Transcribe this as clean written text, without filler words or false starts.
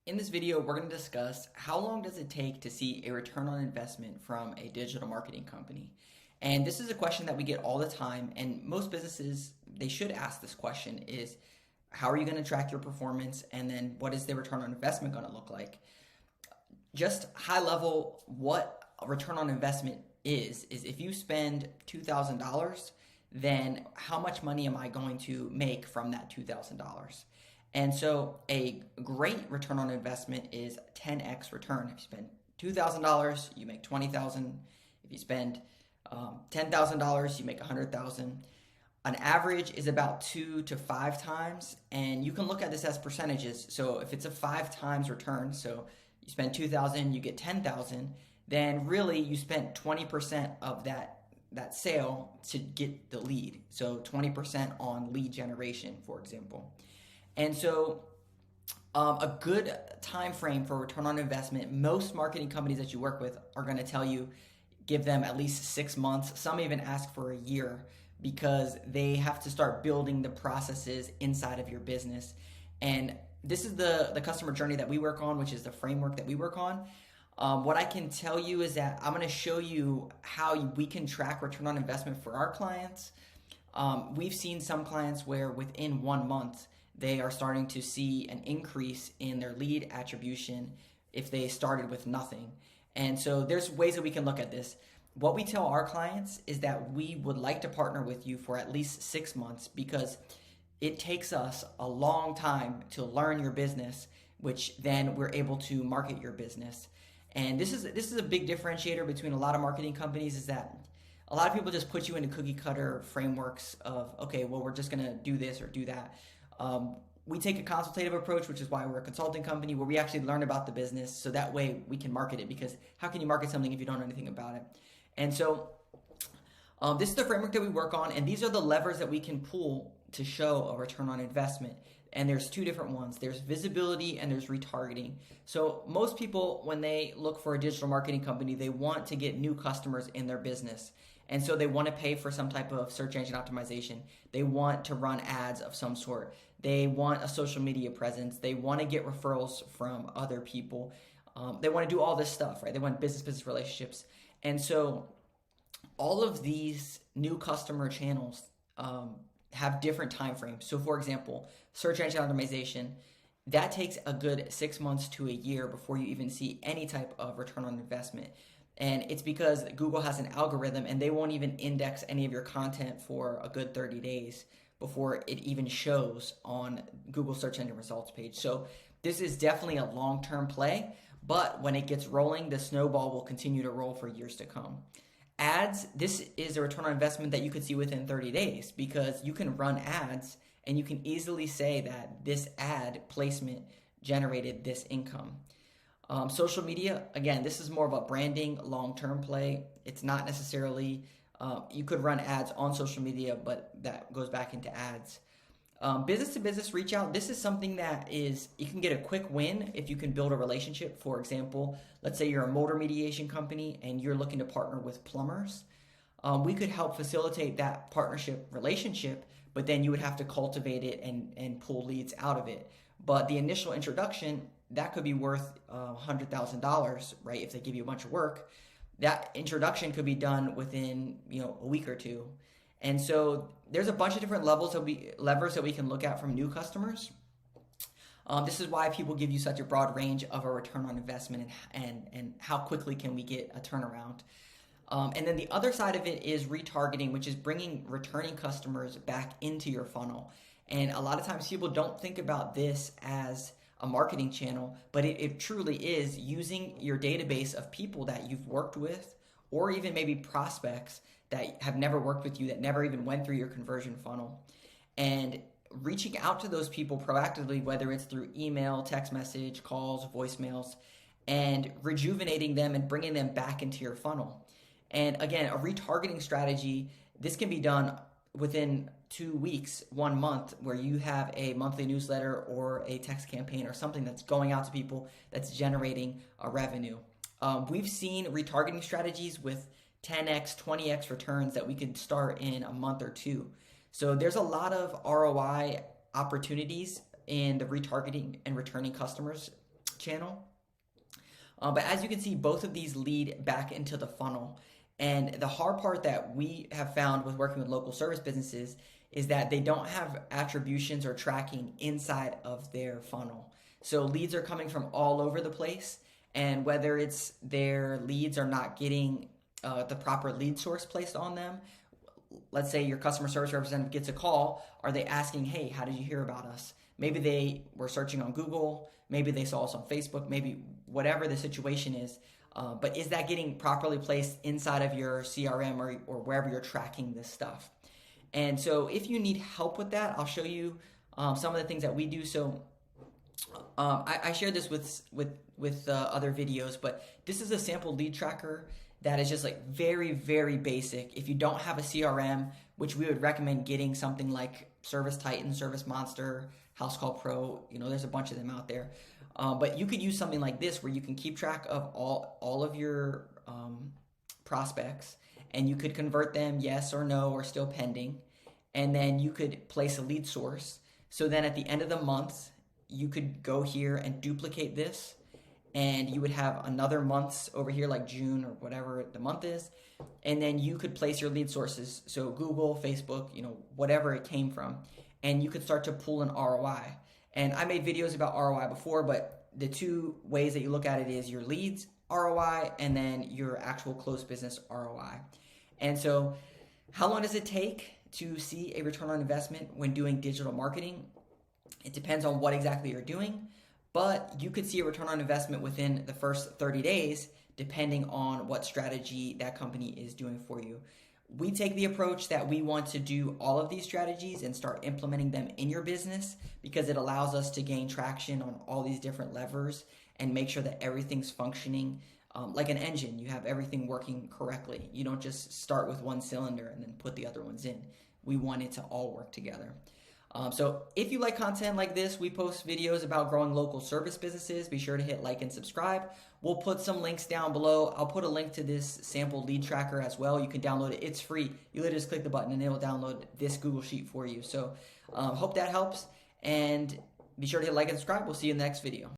In this video, we're going to discuss how long does it take to see a return on investment from a digital marketing company. And this is a question that we get all the time, and most businesses, they should ask this question is, how are you going to track your performance, and then what is the return on investment going to look like? Just high level, what a return on investment is if you spend $2,000, then how much money am I going to make from that $2,000? And so a great return on investment is 10x return. If you spend $2,000, you make $20,000. If you spend $10,000, you make $100,000. An average is about 2 to 5 times, and you can look at this as percentages. So if it's a 5 times return, so you spend $2,000, you get $10,000, then really you spent 20% of that sale to get the lead. So 20% on lead generation, for example. And so a good time frame for return on investment, most marketing companies that you work with are going to tell you give them at least 6 months. Some even ask for a year because they have to start building the processes inside of your business. And this is the customer journey that we work on, which is the framework that we work on. What I can tell you is that I'm going to show you how we can track return on investment for our clients. We've seen some clients where within 1 month, they are starting to see an increase in their lead attribution if they started with nothing. And so there's ways that we can look at this. What we tell our clients is that we would like to partner with you for at least 6 months because it takes us a long time to learn your business, which then we're able to market your business. And this is a big differentiator between a lot of marketing companies is that a lot of people just put you into cookie cutter frameworks of, okay, well, we're just going to do this or do that. We take a consultative approach, which is why we're a consulting company where we actually learn about the business so that way we can market it, because how can you market something if you don't know anything about it? And so this is the framework that we work on, and these are the levers that we can pull to show a return on investment. And there's 2 different ones. There's visibility and there's retargeting. So most people, when they look for a digital marketing company, they want to get new customers in their business. And so they want to pay for some type of search engine optimization. They want to run ads of some sort. They want a social media presence. They want to get referrals from other people. They want to do all this stuff, right? They want business relationships. And so all of these new customer channels have different time frames. So for example, search engine optimization, that takes a good 6 months to a year before you even see any type of return on investment. And it's because Google has an algorithm and they won't even index any of your content for a good 30 days before it even shows on Google search engine results page. So this is definitely a long-term play, but when it gets rolling, the snowball will continue to roll for years to come. Ads, this is a return on investment that you could see within 30 days because you can run ads and you can easily say that this ad placement generated this income. Social media, again, this is more of a branding long-term play. It's not necessarily, you could run ads on social media, but that goes back into ads. Business-to-business reach out, this is something that is, you can get a quick win if you can build a relationship. For example, let's say you're a motor mediation company and you're looking to partner with plumbers. We could help facilitate that partnership relationship, but then you would have to cultivate it and pull leads out of it. But the initial introduction, that could be worth $100,000, right? If they give you a bunch of work, that introduction could be done within a week or 2. And so there's a bunch of different levers that we can look at from new customers. This is why people give you such a broad range of a return on investment and how quickly can we get a turnaround. And then the other side of it is retargeting, which is bringing returning customers back into your funnel. And a lot of times people don't think about this as a marketing channel, but it truly is using your database of people that you've worked with, or even maybe prospects that have never worked with you, that never even went through your conversion funnel, and reaching out to those people proactively, whether it's through email, text message, calls, voicemails, and rejuvenating them and bringing them back into your funnel. And again, a retargeting strategy, this can be done within 2 weeks, 1 month, where you have a monthly newsletter or a text campaign or something that's going out to people that's generating a revenue. We've seen retargeting strategies with 10x, 20x returns that we could start in a month or 2. So there's a lot of ROI opportunities in the retargeting and returning customers channel. But as you can see, both of these lead back into the funnel. And the hard part that we have found with working with local service businesses is that they don't have attributions or tracking inside of their funnel. So leads are coming from all over the place, and whether it's their leads are not getting the proper lead source placed on them. Let's say your customer service representative gets a call. Are they asking, hey, how did you hear about us? Maybe they were searching on Google. Maybe they saw us on Facebook. Maybe whatever the situation is. But is that getting properly placed inside of your CRM or wherever you're tracking this stuff? And so if you need help with that, I'll show you some of the things that we do. So I share this with other videos, but this is a sample lead tracker that is just like very, very basic. If you don't have a CRM, which we would recommend getting something like Service Titan, Service Monster, House Call Pro, there's a bunch of them out there. But you could use something like this where you can keep track of all of your prospects, and you could convert them yes or no or still pending. And then you could place a lead source. So then at the end of the month, you could go here and duplicate this, and you would have another months over here like June or whatever the month is. And then you could place your lead sources. So Google, Facebook, whatever it came from. And you could start to pull an ROI. And I made videos about ROI before, but the two ways that you look at it is your leads ROI and then your actual closed business ROI. And so how long does it take to see a return on investment when doing digital marketing? It depends on what exactly you're doing, but you could see a return on investment within the first 30 days, depending on what strategy that company is doing for you. We take the approach that we want to do all of these strategies and start implementing them in your business because it allows us to gain traction on all these different levers and make sure that everything's functioning like an engine. You have everything working correctly. You don't just start with one cylinder and then put the other ones in. We want it to all work together. So if you like content like this, we post videos about growing local service businesses. Be sure to hit like and subscribe. We'll put some links down below. I'll put a link to this sample lead tracker as well. You can download it. It's free. You literally just click the button and it will download this Google Sheet for you. So hope that helps. And be sure to hit like and subscribe. We'll see you in the next video.